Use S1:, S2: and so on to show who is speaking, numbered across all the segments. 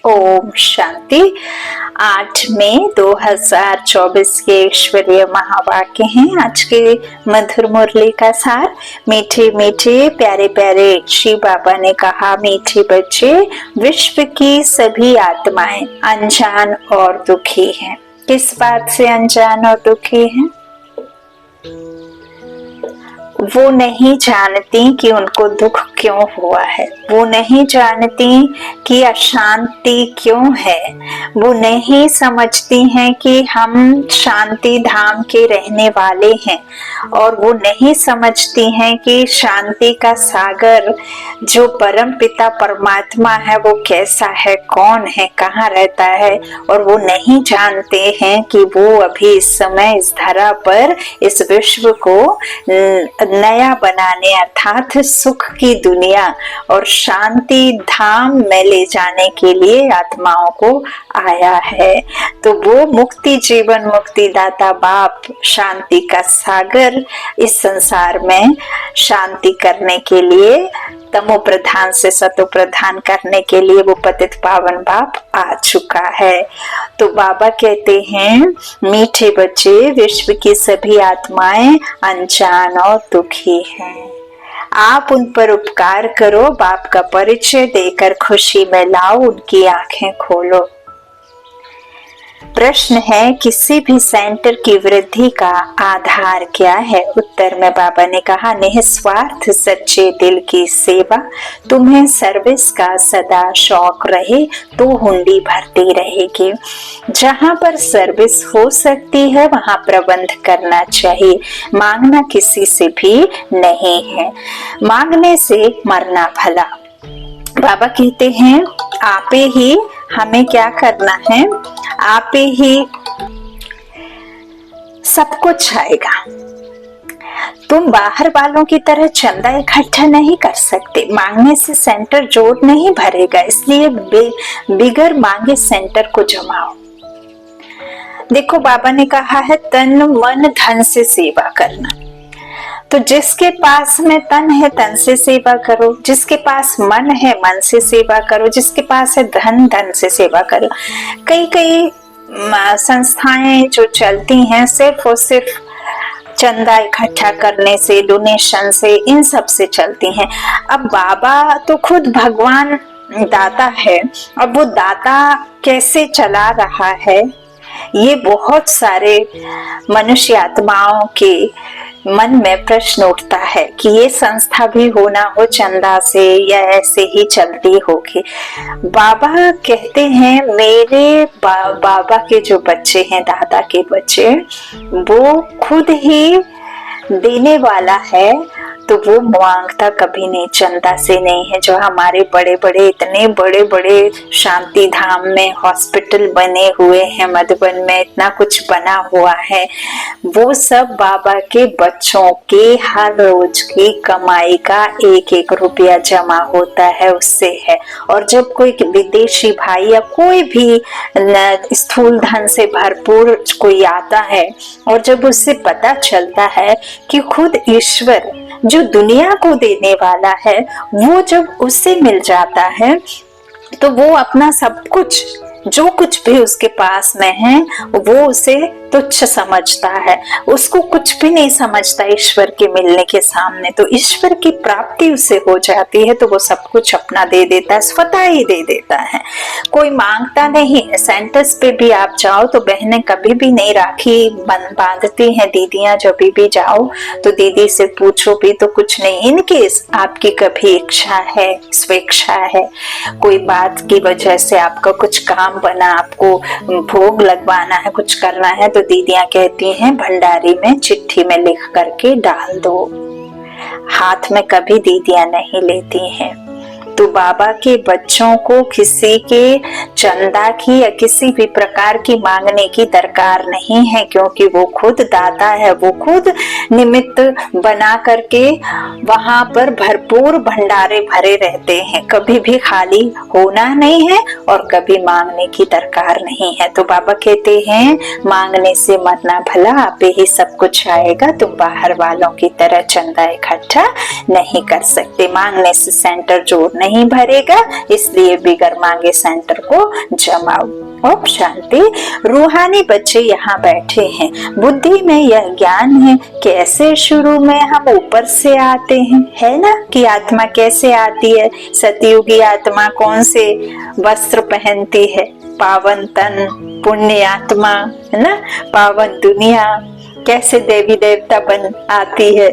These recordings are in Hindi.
S1: ओम शांति। 8 मई 2024 के ईश्वरीय महावाक्य हैं आज के मधुर मुरली का सार। मीठे मीठे प्यारे प्यारे श्री बाबा ने कहा, मीठे बच्चे, विश्व की सभी आत्माएं अनजान और दुखी हैं। किस बात से अनजान और दुखी हैं? वो नहीं जानती कि उनको दुख क्यों हुआ है, वो नहीं जानती कि अशांति क्यों है, वो नहीं समझती हैं कि हम शांति धाम के रहने वाले हैं, और वो नहीं समझती हैं कि शांति का सागर जो परम पिता परमात्मा है वो कैसा है, कौन है, कहाँ रहता है। और वो नहीं जानते हैं कि वो अभी इस समय इस धरा पर इस विश्व को नया बनाने अर्थात सुख की दुनिया और शांति धाम में ले जाने के लिए आत्माओं को आया है। तो वो मुक्ति जीवन मुक्ति दाता बाप शांति का सागर इस संसार में शांति करने के लिए, तमो प्रधान से सतो प्रधान करने के लिए वो पतित पावन बाप आ चुका है। तो बाबा कहते हैं, मीठे बच्चे, विश्व की सभी आत्माएं अनजान और दुखी हैं। आप उन पर उपकार करो, बाप का परिचय देकर खुशी में लाओ, उनकी आंखें खोलो। प्रश्न है, किसी भी सेंटर की वृद्धि का आधार क्या है? उत्तर में बाबा ने कहा, निस्वार्थ सच्चे दिल की सेवा। तुम्हें सर्विस का सदा शौक रहे तो हुंडी भरती रहेगी। जहाँ पर सर्विस हो सकती है वहाँ प्रबंध करना चाहिए। मांगना किसी से भी नहीं है, मांगने से मरना भला। बाबा कहते हैं, आपे ही हमें क्या करना है, आपे ही सब कुछ आएगा। तुम बाहर वालों की तरह चंदा इकट्ठा नहीं कर सकते, मांगने से सेंटर जोड़ नहीं भरेगा, इसलिए बिगर मांगे सेंटर को जमाओ। देखो, बाबा ने कहा है तन मन धन से सेवा करना। तो जिसके पास में तन है तन से सेवा करो, जिसके पास मन है मन से सेवा करो, जिसके पास है धन धन से सेवा करो। कई संस्थाएं जो चलती हैं सिर्फ और सिर्फ चंदा इकट्ठा करने से, डोनेशन से, इन सब से चलती हैं। अब बाबा तो खुद भगवान दाता है, अब वो दाता कैसे चला रहा है, ये बहुत सारे मनुष्य आत्माओं के मन में प्रश्न उठता है कि ये संस्था भी होना हो चंदा से या ऐसे ही चलती होगी। बाबा कहते हैं, मेरे बाबा के जो बच्चे हैं, दादा के बच्चे, वो खुद ही देने वाला है, तो वो मांगता कभी नहीं, चंदा से नहीं है। जो हमारे बड़े बड़े इतने बड़े बड़े शांति धाम में हॉस्पिटल बने हुए हैं, मधुबन में इतना कुछ बना हुआ है, वो सब बाबा के बच्चों के हर रोज की कमाई का एक एक रुपया जमा होता है, उससे है। और जब कोई विदेशी भाई या कोई भी स्थूल धन से भरपूर कोई आता है और जब उससे पता चलता है कि खुद ईश्वर जो दुनिया को देने वाला है वो जब उससे मिल जाता है, तो वो अपना सब कुछ जो कुछ भी उसके पास में है वो उसे तुच्छ समझता है, उसको कुछ भी नहीं समझता ईश्वर के मिलने के सामने। तो ईश्वर की प्राप्ति उसे हो जाती है, तो वो सब कुछ अपना दे देता है, स्वतः ही दे देता है, कोई मांगता नहीं है। सेंटर्स पे भी आप जाओ तो बहनें कभी भी नहीं राखी बांधती हैं, दीदियां जब भी जाओ तो दीदी से पूछो भी तो कुछ नहीं। इनकेस आपकी कभी इच्छा है, स्वेच्छा है, कोई बात की वजह से आपका कुछ काम बना, आपको भोग लगवाना है, कुछ करना है, तो दीदियां कहती हैं भंडारी में चिट्ठी में लिख करके डाल दो। हाथ में कभी दीदियां नहीं लेती हैं। तो बाबा के बच्चों को किसी के चंदा की या किसी भी प्रकार की मांगने की दरकार नहीं है, क्योंकि वो खुद दाता है, वो खुद निमित्त बना करके वहां पर भरपूर भंडारे भरे रहते हैं। कभी भी खाली होना नहीं है और कभी मांगने की दरकार नहीं है। तो बाबा कहते हैं, मांगने से मरना भला, आप ही सब कुछ आएगा, तुम बाहर वालों की तरह चंदा इकट्ठा नहीं कर सकते। मांगने से सेंटर जोड़ नहीं नहीं भरेगा, इसलिए बिगर मांगे सेंटर को जमाओ। ओम शांति। रूहानी बच्चे यहाँ बैठे हैं, बुद्धि में यह ज्ञान है कैसे शुरू में हम ऊपर से आते हैं, है ना, कि आत्मा कैसे आती है। सतयुगी आत्मा कौन से वस्त्र पहनती है, पावन तन, पुण्य आत्मा, है ना, पावन दुनिया, कैसे देवी देवता बन आती है।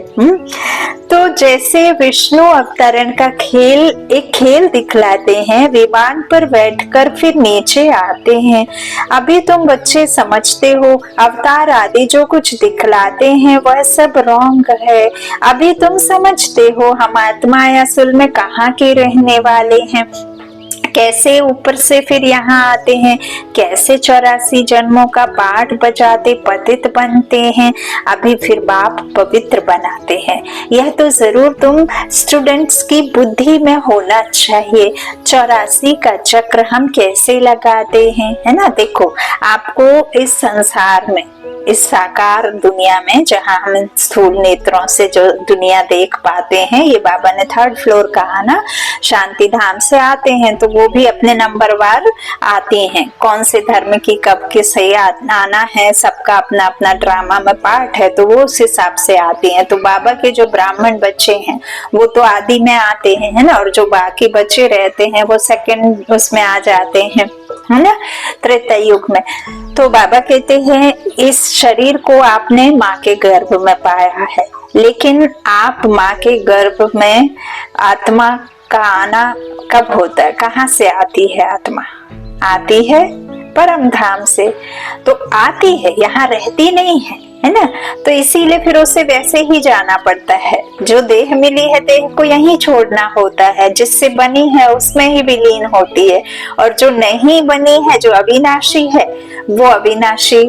S1: तो जैसे विष्णु अवतरण का एक खेल दिखलाते हैं, विमान पर बैठकर फिर नीचे आते हैं। अभी तुम बच्चे समझते हो अवतार आदि जो कुछ दिखलाते हैं वह सब रॉन्ग है। अभी तुम समझते हो हम आत्मा असल में कहाँ के रहने वाले हैं, कैसे ऊपर से फिर यहाँ आते हैं, कैसे 84 जन्मों का पाठ बजाते पतित बनते हैं, अभी फिर बाप पवित्र बनाते हैं। यह तो जरूर तुम स्टूडेंट्स की बुद्धि में होना चाहिए। 84 का चक्र हम कैसे लगाते हैं, है ना। देखो आपको इस संसार में, इस साकार दुनिया में जहाँ हम स्थूल नेत्रों से जो दुनिया देख पाते हैं, ये बाबा ने 3rd फ्लोर कहा ना, शांति धाम से आते हैं तो वो भी अपने नंबरवार आते हैं। कौन से धर्म की कब के सही आना है, सबका अपना अपना ड्रामा में पार्ट है, तो वो उस हिसाब से आते हैं। तो बाबा के जो ब्राह्मण बच्चे हैं वो तो आदि में आते हैं, है ना, और जो बाकी बच्चे रहते हैं वो सेकंड उसमें आ जाते हैं, है ना, त्रेता युग में। तो बाबा कहते हैं इस शरीर को आपने माँ के गर्भ में पाया है, लेकिन आप माँ के गर्भ में आत्मा का आना कब होता है, कहाँ से आती है आत्मा, आती है परम धाम से, तो आती है, यहाँ रहती नहीं है ना। तो इसीलिए फिर उसे वैसे ही जाना पड़ता है। जो देह मिली है देह को यहीं छोड़ना होता है, जिससे बनी है उसमें ही विलीन होती है, और जो नहीं बनी है, जो अविनाशी है, वो अविनाशी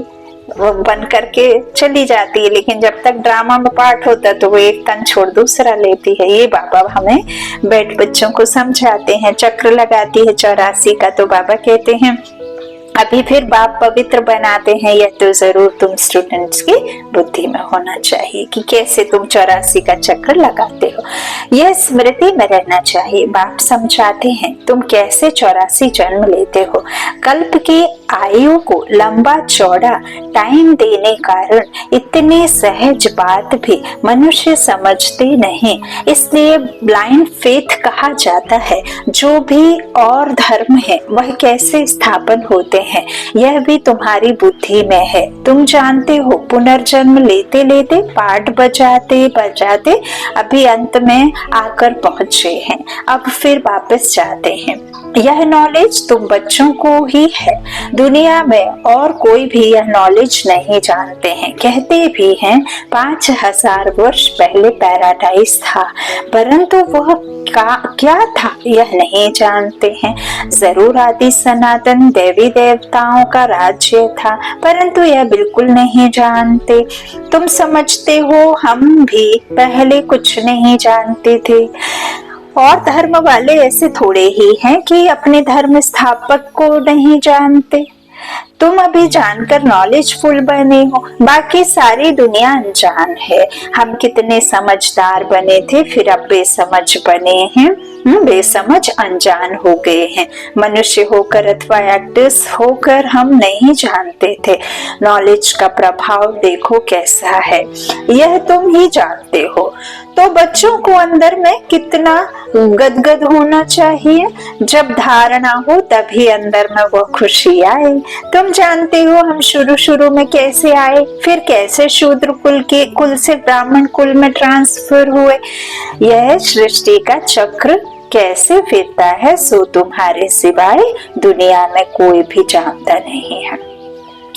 S1: बन करके चली जाती है। लेकिन जब तक ड्रामा में पार्ट होता है तो वो एक तन छोड़ दूसरा लेती है। ये बाबा हमें बैठ बच्चों को समझाते हैं। चक्र लगाती है 84 का, तो बाबा कहते हैं अभी फिर बाप पवित्र बनाते हैं। यह तो जरूर तुम स्टूडेंट्स की बुद्धि में होना चाहिए कि कैसे तुम 84 का चक्र लगाते हो, यह स्मृति में रहना चाहिए। बाप समझाते हैं तुम कैसे 84 जन्म लेते हो। कल्प की आयु को लंबा चौड़ा टाइम देने कारण इतनी सहज बात भी मनुष्य समझते नहीं, इसलिए ब्लाइंड फेथ कहा जाता है। जो भी और धर्म है वह कैसे स्थापन होते हैं यह भी तुम्हारी बुद्धि में है। तुम जानते हो पुनर्जन्म लेते लेते पाठ बजाते बजाते अभी अंत में आकर पहुंचे हैं, अब फिर वापस जाते हैं। यह नॉलेज तुम बच्चों को ही है, दुनिया में और कोई भी यह नॉलेज नहीं जानते हैं। कहते भी हैं 5000 वर्ष पहले पैराडाइज था, परंतु वह क्या था यह नहीं जानते हैं। जरूर आदि सनातन देवी देवताओं का राज्य था, परंतु यह बिल्कुल नहीं जानते। तुम समझते हो हम भी पहले कुछ नहीं जानते थे। और धर्म वाले ऐसे थोड़े ही हैं कि अपने धर्म स्थापक को नहीं जानते। तुम अभी जानकर नॉलेजफुल बने हो, बाकी सारी दुनिया अनजान है। हम कितने समझदार बने थे, फिर अब बेसमझ बने हैं, बेसमझ अनजान हो गए हैं। मनुष्य होकर अथवा एक्टिव होकर हम नहीं जानते थे। नॉलेज का प्रभाव देखो कैसा है, यह तुम ही जानते हो। तो बच्चों को अंदर में कितना गदगद होना चाहिए, जब धारणा हो तभी अंदर में वो खुशी आए। तुम जानते हो हम शुरू में कैसे आए, फिर कैसे शूद्र कुल से ब्राह्मण कुल में ट्रांसफर हुए। यह सृष्टि का चक्र कैसे फिरता है सो तुम्हारे सिवाय दुनिया में कोई भी जानता नहीं है।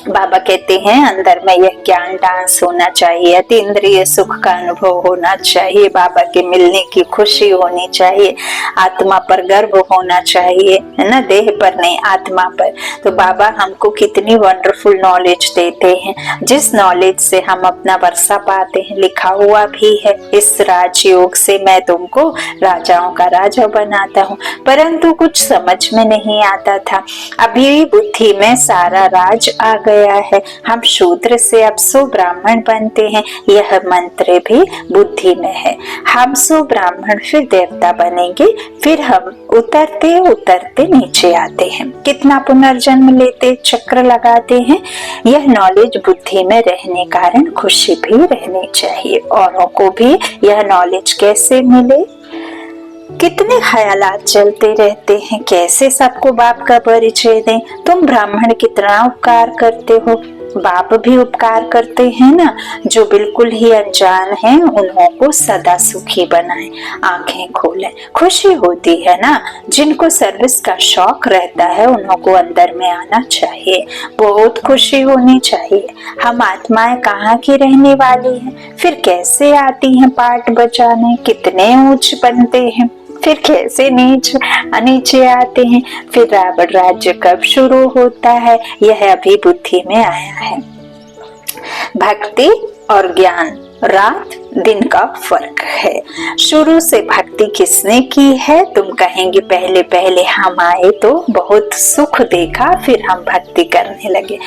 S1: बाबा कहते हैं अंदर में यह ज्ञान डांस होना चाहिए, अतीन्द्रिय सुख का अनुभव होना चाहिए, बाबा के मिलने की खुशी होनी चाहिए, आत्मा पर गर्व होना चाहिए, है ना, देह पर नहीं आत्मा पर। तो बाबा हमको कितनी वंडरफुल नॉलेज देते हैं, जिस नॉलेज से हम अपना वर्षा पाते हैं। लिखा हुआ भी है इस राजयोग से मैं तुमको राजाओं का राजा बनाता हूँ, परंतु कुछ समझ में नहीं आता था। अभी बुद्धि में सारा राज आ गया है, हम शूद्र से अब सो ब्राह्मण बनते हैं, यह मंत्र भी बुद्धि में है। हम सो ब्राह्मण फिर देवता बनेंगे, फिर हम उतरते उतरते नीचे आते हैं, कितना पुनर्जन्म लेते चक्र लगाते हैं। यह नॉलेज बुद्धि में रहने कारण खुशी भी रहनी चाहिए। औरों को भी यह नॉलेज कैसे मिले? कितने ख्यालात चलते रहते हैं, कैसे सबको बाप का परिचय दें। तुम ब्राह्मण कितना उपकार करते हो, बाप भी उपकार करते हैं ना। जो बिल्कुल ही अनजान हैं उन्हों को सदा सुखी बनाएं, आंखें खोलें। खुशी होती है ना, जिनको सर्विस का शौक रहता है उन्हों को अंदर में आना चाहिए, बहुत खुशी होनी चाहिए। हम आत्माएं कहाँ की रहने वाली हैं, फिर कैसे आती हैं पाठ बजाने, कितने ऊंच बनते हैं, फिर कैसे नीचे आते हैं, फिर रावण राज्य कब शुरू होता है, यह अभी बुद्धि में आया है। भक्ति और ज्ञान रात दिन का फर्क है। शुरू से भक्ति किसने की है? तुम कहेंगे पहले पहले हम आए तो बहुत सुख देखा, फिर हम भक्ति करने लगे।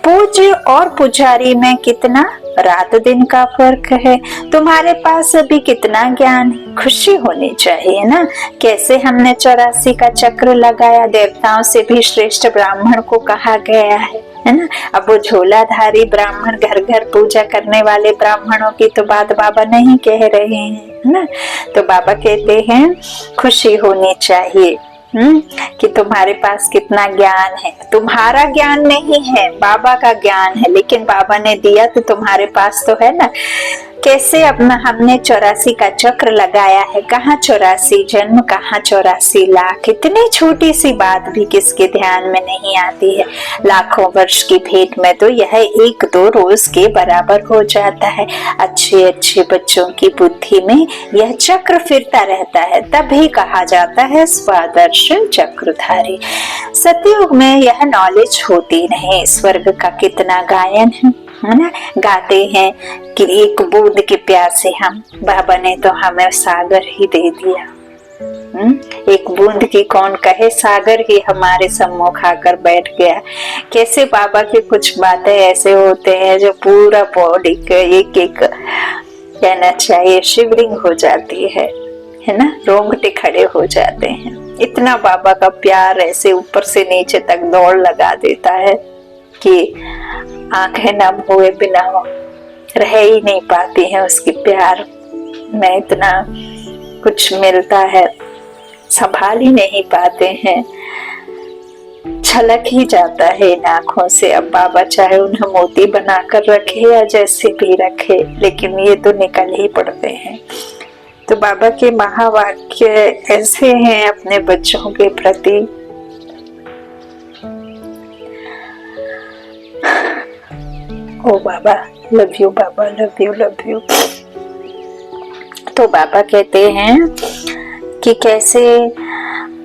S1: पूज्य और पुजारी में कितना रात दिन का फर्क है। तुम्हारे पास अभी कितना ज्ञान है, खुशी होनी चाहिए ना। कैसे हमने 84 का चक्र लगाया, देवताओं से भी श्रेष्ठ ब्राह्मण को कहा गया है ना। अब वो झोलाधारी ब्राह्मण, घर घर पूजा करने वाले ब्राह्मणों की तो बात बाबा नहीं कह रहे हैं, है ना। तो बाबा कहते हैं खुशी होनी चाहिए कि तुम्हारे पास कितना ज्ञान है। तुम्हारा ज्ञान नहीं है, बाबा का ज्ञान है, लेकिन बाबा ने दिया तो तुम्हारे पास तो है ना। कैसे अपना हमने 84 का चक्र लगाया है, कहाँ 84 जन्म, कहाँ 84 लाख। इतनी छोटी सी बात भी किसके ध्यान में नहीं आती है। लाखों वर्ष की भेंट में तो यह 1-2 रोज के बराबर हो जाता है। अच्छे अच्छे बच्चों की बुद्धि में यह चक्र फिरता रहता है, तभी कहा जाता है स्वादर्श चक्रधारी। सतयुग में यह नॉलेज होती नहीं। स्वर्ग का कितना गायन है ना, गाते हैं कि एक बूंद के प्यासे हम, बाबा ने तो हमें सागर ही दे दिया। एक बूंद की कौन कहे, सागर ही हमारे सम्मुख आकर बैठ गया। कैसे बाबा की कुछ बातें ऐसे होते हैं जो पूरा बॉडी के एक एक कहना चाहिए शिवरिंग हो जाती है ना, रोंगटे खड़े हो जाते हैं। इतना बाबा का प्यार ऐसे ऊपर से नीचे तक दौड़ लगा देता है कि आंखें नम हुए बिना रह ही नहीं पाती हैं उसकी प्यार में। इतना कुछ मिलता है, संभाल ही नहीं पाते हैं, छलक ही जाता है इन आंखों से। अब बाबा चाहे उन्हें मोती बनाकर रखे या जैसे भी रखे, लेकिन ये तो निकल ही पड़ते हैं। तो बाबा के महावाक्य ऐसे हैं अपने बच्चों के प्रति। ओ बाबा लव यू, बाबा लव यू, लव यू। तो बाबा कहते हैं कि कैसे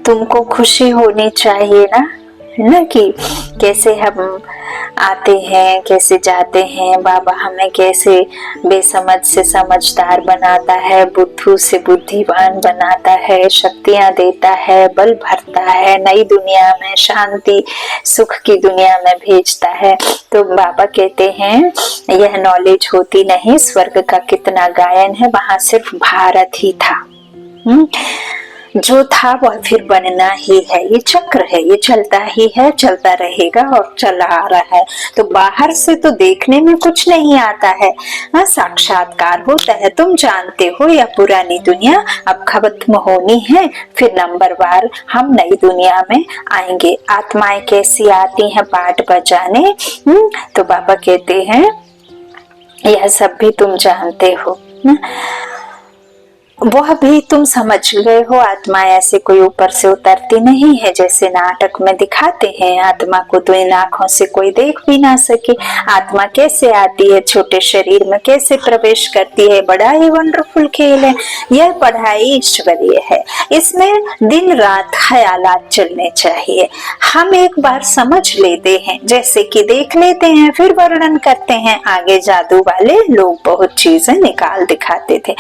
S1: तुमको खुशी होनी चाहिए ना, है ना, कि कैसे हम आते हैं, कैसे जाते हैं। बाबा हमें कैसे बेसमझ से समझदार बनाता है, बुद्धू से बुद्धिमान बनाता है, शक्तियां देता है, बल भरता है, नई दुनिया में शांति सुख की दुनिया में भेजता है। तो बाबा कहते हैं यह नॉलेज होती नहीं। स्वर्ग का कितना गायन है, वहां सिर्फ भारत ही था। जो था वह फिर बनना ही है। ये चक्र है, ये चलता ही है, चलता रहेगा और चला आ रहा है। तो बाहर से तो देखने में कुछ नहीं आता है, साक्षात्कार होता है। तुम जानते हो यह पुरानी दुनिया अब खत्म होनी है, फिर नंबरवार हम नई दुनिया में आएंगे। आत्माएं कैसी आती हैं पाठ बजाने, तो बाबा कहते हैं यह सब भी तुम जानते हो, वह भी तुम समझ गए हो। आत्मा ऐसे कोई ऊपर से उतरती नहीं है जैसे नाटक में दिखाते हैं। आत्मा को तो इन आंखों से कोई देख भी ना सके। आत्मा कैसे आती है, छोटे शरीर में कैसे प्रवेश करती है, बड़ा ही वंडरफुल खेल है। यह पढ़ाई ईश्वरीय है, इसमें दिन रात ख्यालात चलने चाहिए। हम एक बार समझ लेते हैं, जैसे कि देख लेते हैं फिर वर्णन करते हैं। आगे जादू वाले लोग बहुत चीजें निकाल दिखाते थे।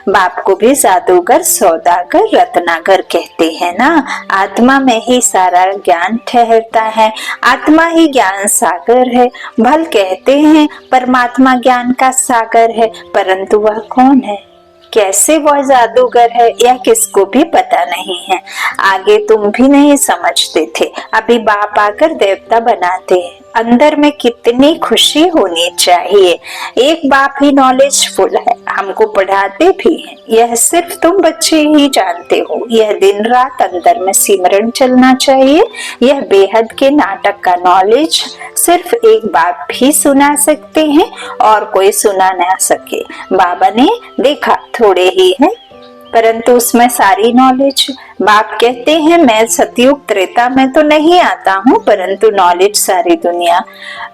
S1: बाप को भी जादूगर, सौदागर, रत्नाकर कहते हैं ना। आत्मा में ही सारा ज्ञान ठहरता है, आत्मा ही ज्ञान सागर है। भल कहते हैं परमात्मा ज्ञान का सागर है, परंतु वह कौन है, कैसे वह जादूगर है, यह किसको भी पता नहीं है। आगे तुम भी नहीं समझते थे, अभी बाप आकर देवता बनाते हैं। अंदर में कितनी खुशी होनी चाहिए। एक बाप ही नॉलेजफुल है, हमको पढ़ाते भी हैं। यह सिर्फ तुम बच्चे ही जानते हो। यह दिन रात अंदर में सिमरन चलना चाहिए। यह बेहद के नाटक का नॉलेज सिर्फ एक बाप ही सुना सकते हैं और कोई सुना ना सके। बाबा ने देखा थोड़े ही है, परंतु उसमें सारी नॉलेज। बाप कहते हैं मैं सतयुग त्रेता में तो नहीं आता हूँ, परंतु नॉलेज सारी दुनिया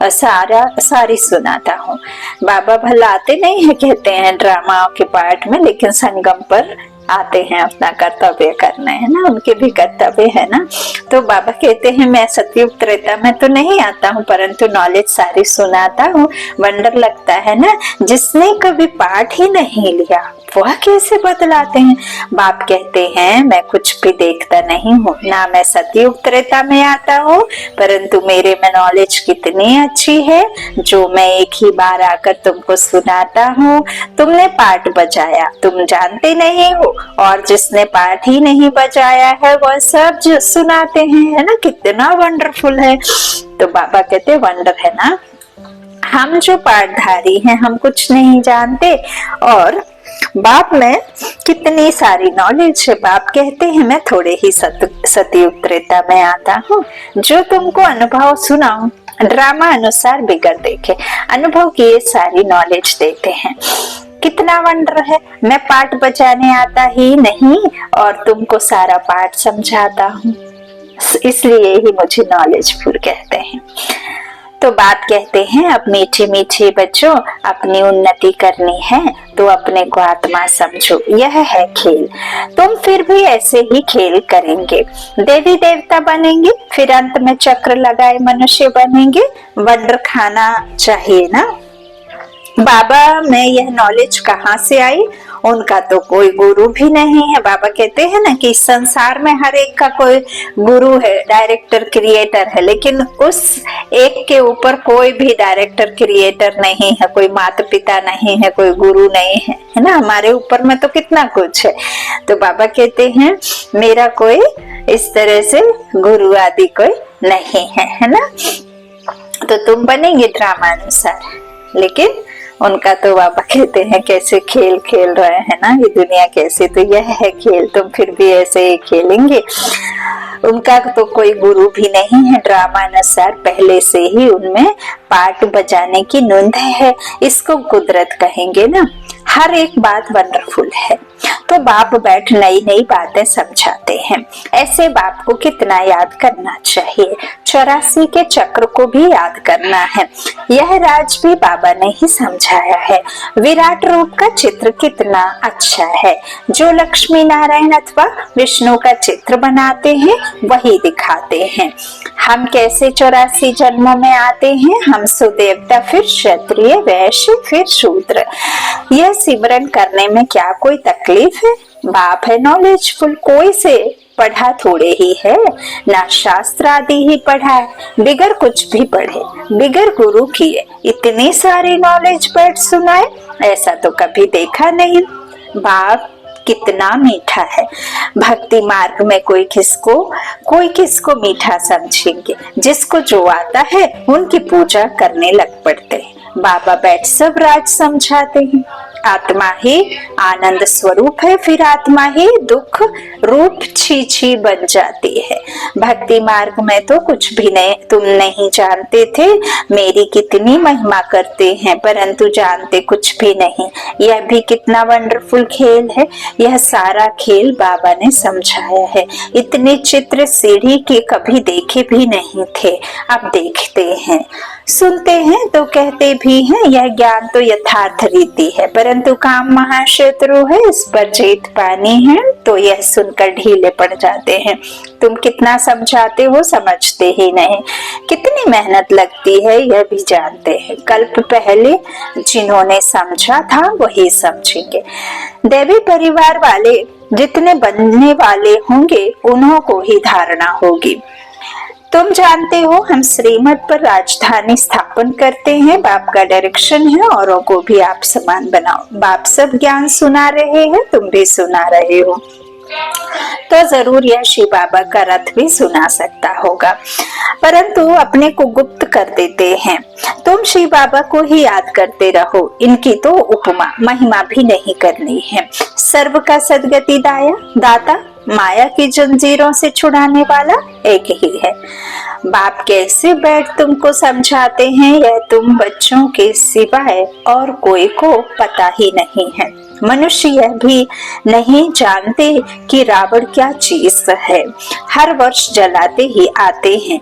S1: सारी सुनाता हूँ। बाबा भला आते नहीं है, कहते हैं ड्रामा के पार्ट में, लेकिन संगम पर आते हैं अपना कर्तव्य करना, है ना, उनके भी कर्तव्य है ना। तो बाबा कहते हैं मैं सतयुग त्रेता में तो नहीं आता हूँ, परंतु नॉलेज सारी सुनाता हूँ। वंडर लगता है ना, जिसने कभी पाठ ही नहीं लिया वह कैसे बतलाते हैं। बाप कहते हैं मैं कुछ भी देखता नहीं हूँ, ना मैं सतयुग त्रेता में आता हूँ, परंतु मेरे में नॉलेज कितनी अच्छी है जो मैं एक ही बार आकर तुमको सुनाता हूँ। तुमने पाठ बजाया, तुम जानते नहीं हो, और जिसने पाठ ही नहीं बजाया है वह सब जो सुनाते हैं, है ना, कितना वंडरफुल है। तो बाबा कहते वंडर है ना, हम जो पाठधारी हैं हम कुछ नहीं जानते और बाप में कितनी सारी नॉलेज है। बाप कहते हैं मैं थोड़े ही सतयुग त्रेता में आता हूँ, जो तुमको अनुभव सुनाऊं, ड्रामा अनुसार बिगड़ देखे, अनुभव की ये सारी नॉलेज देते हैं। कितना वंडर है, मैं पाठ बजाने आता ही नहीं और तुमको सारा पाठ समझाता हूँ, इसलिए ही मुझे नॉलेजफुल कहते हैं। तो बात कहते हैं अब मीठे मीठे बच्चों, अपनी उन्नति करनी है तो अपने को आत्मा समझो, यह है खेल। तुम फिर भी ऐसे ही खेल करेंगे, देवी देवता बनेंगे, फिर अंत में चक्र लगाए मनुष्य बनेंगे। वंडर खाना चाहिए ना। बाबा में यह नॉलेज कहाँ से आई, उनका तो कोई गुरु भी नहीं है। बाबा कहते हैं ना कि संसार में हर एक का कोई गुरु है, डायरेक्टर क्रिएटर है, लेकिन उस एक के ऊपर कोई भी डायरेक्टर क्रिएटर नहीं है, कोई माता पिता नहीं है, कोई गुरु नहीं है ना। हमारे ऊपर में तो कितना कुछ है। तो बाबा कहते हैं मेरा कोई इस तरह से गुरु आदि कोई नहीं है ना। तो तुम बनेंगे ड्रामा अनुसार, लेकिन उनका तो बाबा कहते हैं कैसे खेल खेल रहे हैं ना, ये दुनिया कैसे, तो यह है खेल, तुम फिर भी ऐसे ही खेलेंगे। उनका तो कोई गुरु भी नहीं है, ड्रामा अनुसार पहले से ही उनमें पार्ट बजाने की नुंद है, इसको कुदरत कहेंगे ना। हर एक बात वंडरफुल है। तो बाप बैठ नई नई बातें समझाते हैं। ऐसे बाप को कितना याद करना चाहिए, 84 के चक्र को भी याद करना है। यह राज भी बाबा ने ही समझाया है। विराट रूप का चित्र कितना अच्छा है, जो लक्ष्मी नारायण अथवा विष्णु का चित्र बनाते हैं वही दिखाते हैं। हम कैसे 84 जन्मों में आते हैं, हम सुदेवता, फिर क्षत्रिय, वैश्य, फिर शूद्र। यह सिमरन करने में क्या कोई तकलीफ है? बाप है नॉलेजफुल, कोई से पढ़ा थोड़े ही है, ना शास्त्र आदि ही पढ़ा है, बिगर कुछ भी पढ़े, बिगर गुरु किए इतनी सारी नॉलेज बैठ सुनाए, ऐसा तो कभी देखा नहीं। बाप कितना मीठा है। भक्ति मार्ग में कोई किसको मीठा समझेंगे, जिसको जो आता है उनकी पूजा करने लग पड़ते हैं। बाबा बैठ सब राज समझाते हैं। आत्मा ही आनंद स्वरूप है, फिर आत्मा ही दुख रूप छी बन जाती है। भक्ति मार्ग में तो कुछ भी नहीं, तुम नहीं जानते थे मेरी कितनी महिमा करते हैं, परंतु जानते कुछ भी नहीं। यह भी कितना वंडरफुल खेल है। यह सारा खेल बाबा ने समझाया है। इतने चित्र सीढ़ी के कभी देखे भी नहीं थे, अब देखते हैं। सुनते हैं तो कहते भी हैं यह ज्ञान तो यथार्थ रीति है, परंतु काम महाशत्रु है, इस पर जीत पानी है, तो यह सुनकर ढीले पड़ जाते हैं। तुम कितना समझाते हो समझते ही नहीं, कितनी मेहनत लगती है यह भी जानते हैं। कल्प पहले जिन्होंने समझा था वही समझेंगे। देवी परिवार वाले जितने बनने वाले होंगे उन्हों को ही धारणा होगी। तुम जानते हो हम श्रीमत पर राजधानी स्थापन करते हैं, बाप का डायरेक्शन है, औरों को भी आप समान बनाओ। बाप सब ज्ञान सुना रहे हैं, तुम भी सुना रहे हो, तो जरूर यह शिव बाबा का रथ भी सुना सकता होगा, परंतु अपने को गुप्त कर देते हैं। तुम शिव बाबा को ही याद करते रहो, इनकी तो उपमा महिमा भी नहीं करनी है। सर्व का सदगति दाता, माया की जंजीरों से छुड़ाने वाला एक ही है। बाप कैसे बैठ तुमको समझाते हैं, यह तुम बच्चों के सिवाय और कोई को पता ही नहीं है। मनुष्य यह भी नहीं जानते कि रावण क्या चीज है, हर वर्ष जलाते ही आते हैं।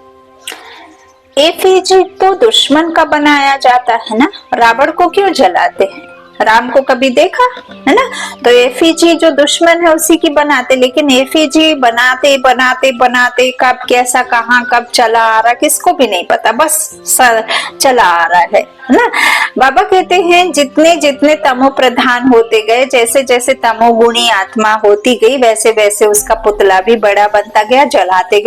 S1: एफीजी तो दुश्मन का बनाया जाता है ना, रावण को क्यों जलाते हैं? राम को कभी देखा है ना? तो एफीजी जो दुश्मन है उसी की बनाते, लेकिन एफीजी बनाते बनाते बनाते कब कैसा कहाँ कब चला आ रहा किसको भी नहीं पता, बस चला आ रहा है ना। बाबा कहते हैं जितने जितने तमो प्रधान होते गए, जैसे जैसे तमोगुणी आत्मा होती गई, वैसे वैसे उसका पुतला भी बड़ा बनता गया, जलाते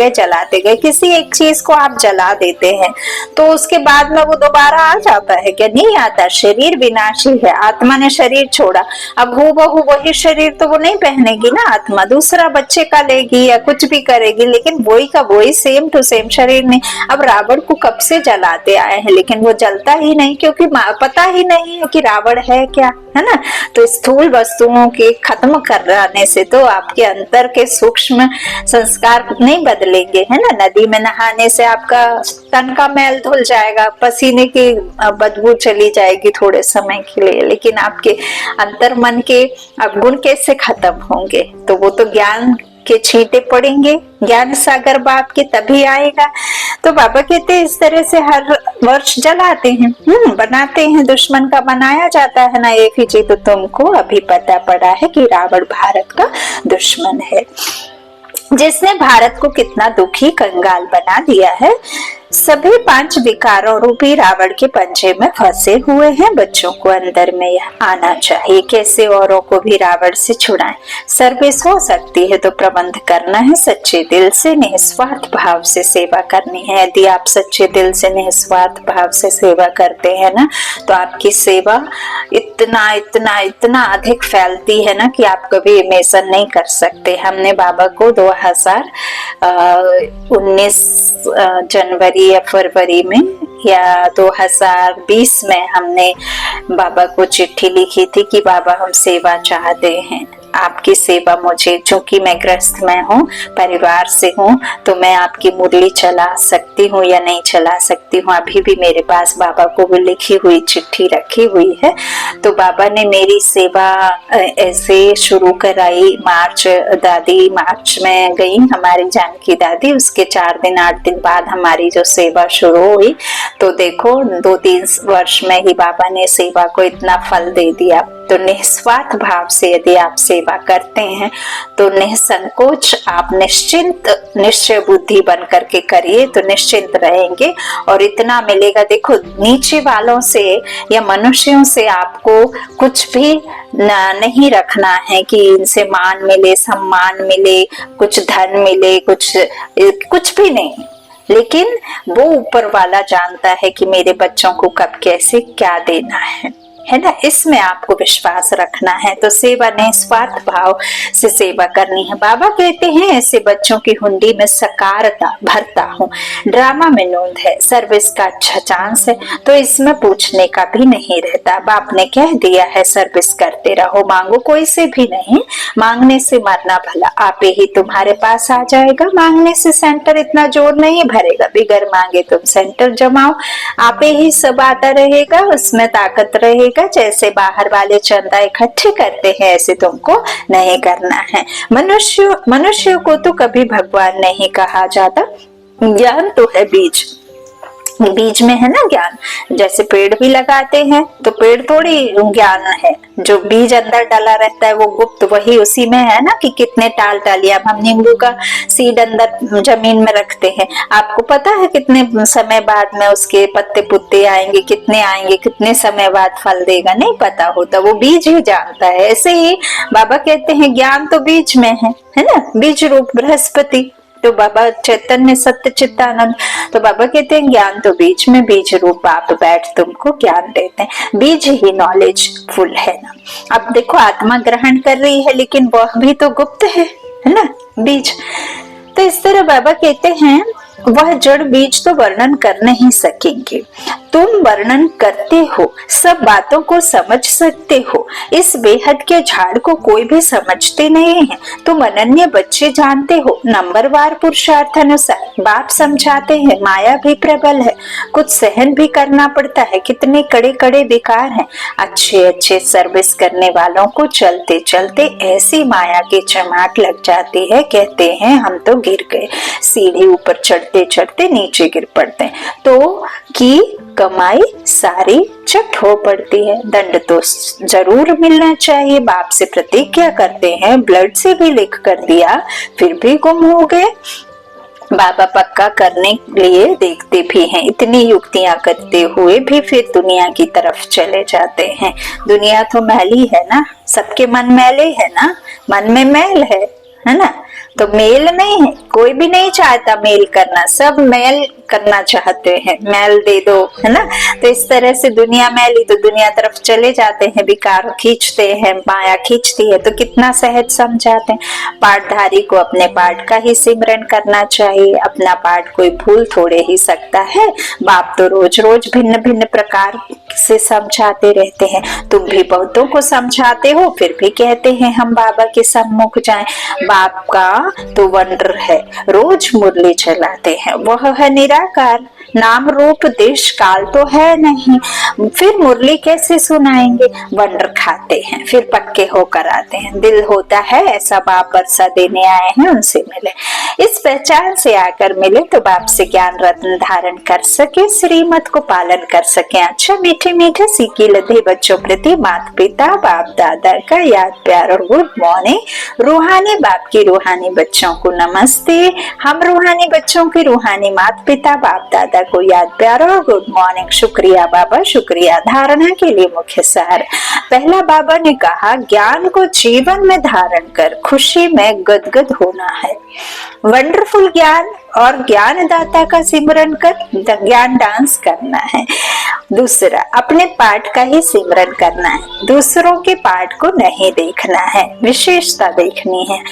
S1: गए। किसी एक चीज को आप जला देते हैं तो उसके बाद में वो दोबारा आ जाता है क्या? नहीं आता। शरीर विनाशी है, आत्मा ने शरीर छोड़ा, अब हूबहू वही शरीर तो वो नहीं पहनेगी ना, आत्मा दूसरा बच्चे का लेगी या कुछ भी करेगी, लेकिन वही का वही सेम टू सेम शरीर नहीं। अब रावण को कब से जलाते आए हैं, लेकिन वो जलता ही नहीं, क्योंकि पता ही नहीं है कि रावण है क्या, है ना। तो स्थूल वस्तुओं के खत्म कराने से तो आपके अंतर के सूक्ष्म संस्कार नहीं बदलेंगे, है ना। नदी में नहाने से आपका तन का मैल धुल जाएगा, पसीने की बदबू चली जाएगी थोड़े समय के लिए, लेकिन आपके अंतर मन के अवगुण कैसे खत्म होंगे? तो वो तो ज्ञान के छींटे पड़ेंगे, ज्ञान सागर बाप के तभी आएगा। तो बाबा कहते हैं इस तरह से हर वर्ष जलाते हैं, बनाते हैं, दुश्मन का बनाया जाता है ना। एक ही चीज तो तुमको अभी पता पड़ा है कि रावण भारत का दुश्मन है, जिसने भारत को कितना दुखी कंगाल बना दिया है। सभी 5 विकारों रूपी रावण के पंजे में फंसे हुए हैं, बच्चों को अंदर में यह आना चाहिए, कैसे औरों को भी रावण से छुड़ाएं। सर्विस हो सकती है तो प्रबंध करना है, सच्चे दिल से निस्वार्थ भाव से सेवा करनी है। यदि आप सच्चे दिल से निस्वार्थ भाव से सेवा करते हैं ना, तो आपकी सेवा इतना इतना इतना अधिक फैलती है ना कि आप कभी इमेजिन नहीं कर सकते। हमने बाबा को 2019 जनवरी या फरवरी में या 2020 में हमने बाबा को चिट्ठी लिखी थी कि बाबा हम सेवा चाहते हैं, आपकी सेवा मुझे, चूंकि मैं ग्रस्त में हूँ, परिवार से हूँ, तो मैं आपकी मुरली चला सकती हूँ या नहीं चला सकती हूँ। अभी भी मेरे पास बाबा को भी लिखी हुई चिट्ठी रखी हुई है। तो बाबा ने मेरी सेवा ऐसे शुरू कराई। दादी मार्च में गई, हमारी जानकी दादी, उसके 4 दिन 8 दिन बाद हमारी जो सेवा शुरू हुई। तो देखो 2-3 वर्ष में ही बाबा ने सेवा को इतना फल दे दिया। तो निस्वार्थ भाव से यदि आप सेवा करते हैं तो निसंकोच आप निश्चिंत निश्चय बुद्धि बन करके करिए, तो निश्चिंत रहेंगे और इतना मिलेगा। देखो नीचे वालों से या मनुष्यों से आपको कुछ भी नहीं रखना है कि इनसे मान मिले, सम्मान मिले, कुछ धन मिले, कुछ भी नहीं, लेकिन वो ऊपर वाला जानता है कि मेरे बच्चों को कब कैसे क्या देना है ना। इसमें आपको विश्वास रखना है। तो सेवा निस्वार्थ भाव से सेवा करनी है। बाबा कहते हैं ऐसे बच्चों की हुंडी में सकारता भरता हूँ, ड्रामा में नोंद है, सर्विस का अच्छा चांस है, तो इसमें पूछने का भी नहीं रहता। बाप ने कह दिया है सर्विस करते रहो, मांगो कोई से भी नहीं, मांगने से मरना भला आप ही तुम्हारे पास आ जाएगा। मांगने से सेंटर इतना जोर नहीं भरेगा, बिगर मांगे तुम सेंटर जमाओ, आप ही सब आता रहेगा, उसमें ताकत रहेगा। जैसे बाहर वाले चंदा इकट्ठे करते हैं ऐसे तुमको नहीं करना है। मनुष्य को तो कभी भगवान नहीं कहा जाता, ज्ञान तो है बीज, बीज में है ना ज्ञान। जैसे पेड़ भी लगाते हैं तो पेड़ थोड़ी ज्ञान है, जो बीज अंदर डाला रहता है वो गुप्त, वही उसी में है ना कि कितने टाल डालिए। अब हम नींबू का सीड अंदर जमीन में रखते हैं, आपको पता है कितने समय बाद में उसके पत्ते पुत्ते आएंगे, कितने आएंगे, कितने समय बाद फल देगा, नहीं पता होता, वो बीज ही जानता है। ऐसे ही बाबा कहते हैं ज्ञान तो बीज में है ना, बीज रूप बृहस्पति। तो बाबा चैतन्य सत्य चित्तानंद, तो बाबा कहते हैं ज्ञान तो बीज में, बीज रूप बाप बैठ तुमको ज्ञान देते हैं, बीज ही नॉलेज फुल है ना। अब देखो आत्मा ग्रहण कर रही है लेकिन वह भी तो गुप्त है ना, बीज। तो इस तरह बाबा कहते हैं वह जड़ बीज तो वर्णन कर नहीं सकेंगे, तुम वर्णन करते हो, सब बातों को समझ सकते हो, इस बेहद के झाड़ को कोई भी समझते नहीं है, तुम अनन्य बच्चे जानते हो, नंबरवार पुरुषार्थ अनुसार बाप समझाते हैं, माया भी प्रबल है, कुछ सहन भी करना पड़ता है, कितने कड़े कड़े विकार हैं, अच्छे अच्छे सर्विस करने वालों को चलते चलते ऐसी माया की चमाट लग जाती है, कहते हैं हम तो गिर गए, सीढ़ी ऊपर चढ़ते चढ़ते नीचे गिर पड़ते हैं, तो की कमाई सारी चट हो पड़ती है। दंड तो जरूर मिलना चाहिए, बाप से प्रतिज्ञा करते हैं, ब्लड से भी लिख कर दिया, फिर भी गुम हो गए। बाबा पक्का करने लिए देखते भी हैं, इतनी युक्तियां करते हुए भी फिर दुनिया की तरफ चले जाते हैं। दुनिया तो मैली है ना, सबके मन मैले है ना, मन में मैल है ना, तो मेल नहीं है, कोई भी नहीं चाहता मेल करना, सब मेल करना चाहते हैं, मेल दे दो, है ना। तो इस तरह से दुनिया मैली, तो दुनिया तरफ चले जाते हैं, विकार खींचते हैं, माया खींचती है, तो कितना सहज समझाते हैं। पाठधारी को अपने पाठ का ही सिमरन करना चाहिए, अपना पाठ कोई भूल थोड़े ही सकता है, बाप तो रोज रोज भिन्न भिन्न प्रकार से समझाते रहते हैं, तुम भी बहुतों को समझाते हो, फिर भी कहते हैं हम बाबा के सम्मुख जाएं। बाप का तो वंडर है, रोज मुरली चलाते हैं, वह है निराकार, नाम रूप देश काल तो है नहीं, फिर मुरली कैसे सुनाएंगे। वंडर खाते हैं फिर पक्के होकर आते हैं, दिल होता है ऐसा बाप बरसा देने आए हैं, उनसे मिले, इस पहचान से आकर मिले तो बाप से ज्ञान रत्न धारण कर सके, श्रीमत को पालन कर सके। अच्छा मीठे मीठे सीखी लधे बच्चों प्रति माता पिता बाप दादा का याद प्यार और गुड मॉर्निंग। रूहानी बाप की रूहानी बच्चों को नमस्ते, हम रूहानी बच्चों के रूहानी माता पिता बाप दादा को याद प्यार और गुड मॉर्निंग। शुक्रिया बाबा, शुक्रिया। धारणा के लिए मुख्य सार, पहला बाबा ने कहा ज्ञान को जीवन में धारण कर खुशी में गदगद होना है, वंडरफुल ज्ञान और ज्ञानदाता का सिमरन कर ज्ञान डांस करना है। दूसरा, अपने पाठ का ही सिमरन करना है, दूसरों के पाठ को नहीं देखना है, विशेषता देखनी है।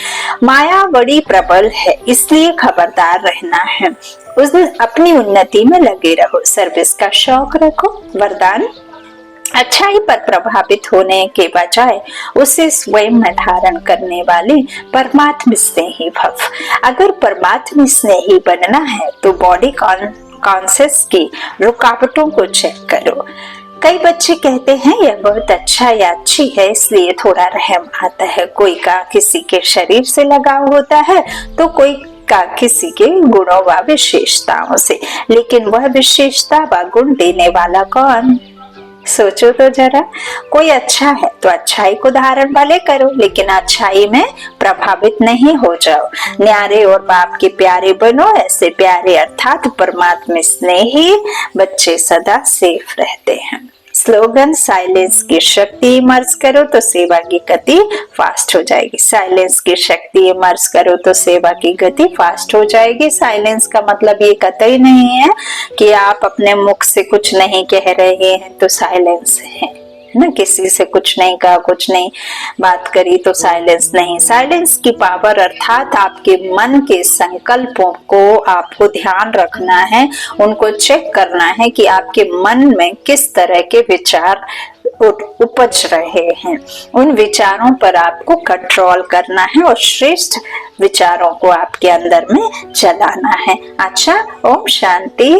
S1: माया बड़ी प्रबल है, इसलिए खबरदार रहना है, उस अपनी उन्नति में लगे रहो, सर्विस का शौक रखो। वरदान, अच्छाई पर प्रभावित होने के बजाय उसे स्वयं में धारण करने वाले परमात्मा स्नेही भव। अगर परमात्मा स्नेही बनना है तो बॉडी कॉन्शियस की रुकावटों को चेक करो। कई बच्चे कहते हैं यह बहुत अच्छा या अच्छी है, इसलिए थोड़ा रहम आता है। कोई का किसी के शरीर से लगाव होता है तो कोई का किसी के गुणों व विशेषताओं से, लेकिन वह विशेषता व गुण देने वाला कौन? सोचो तो जरा। कोई अच्छा है तो अच्छाई को धारण भले करो, लेकिन अच्छाई में प्रभावित नहीं हो जाओ। न्यारे और बाप के प्यारे बनो, ऐसे प्यारे अर्थात परमात्मा स्नेही बच्चे सदा सेफ रहते हैं। स्लोगन, साइलेंस की शक्ति इमर्ज करो तो सेवा की गति फास्ट हो जाएगी। साइलेंस की शक्ति इमर्ज करो तो सेवा की गति फास्ट हो जाएगी। साइलेंस का मतलब ये कतई नहीं है कि आप अपने मुख से कुछ नहीं कह रहे हैं तो साइलेंस है ना, किसी से कुछ नहीं कहा, कुछ नहीं बात करी तो साइलेंस नहीं। साइलेंस की पावर अर्थात आपके मन के संकल्पों को आपको ध्यान रखना है, उनको चेक करना है कि आपके मन में किस तरह के विचार उपज रहे हैं, उन विचारों पर आपको कंट्रोल करना है और श्रेष्ठ विचारों को आपके अंदर में चलाना है। अच्छा, ओम शांति।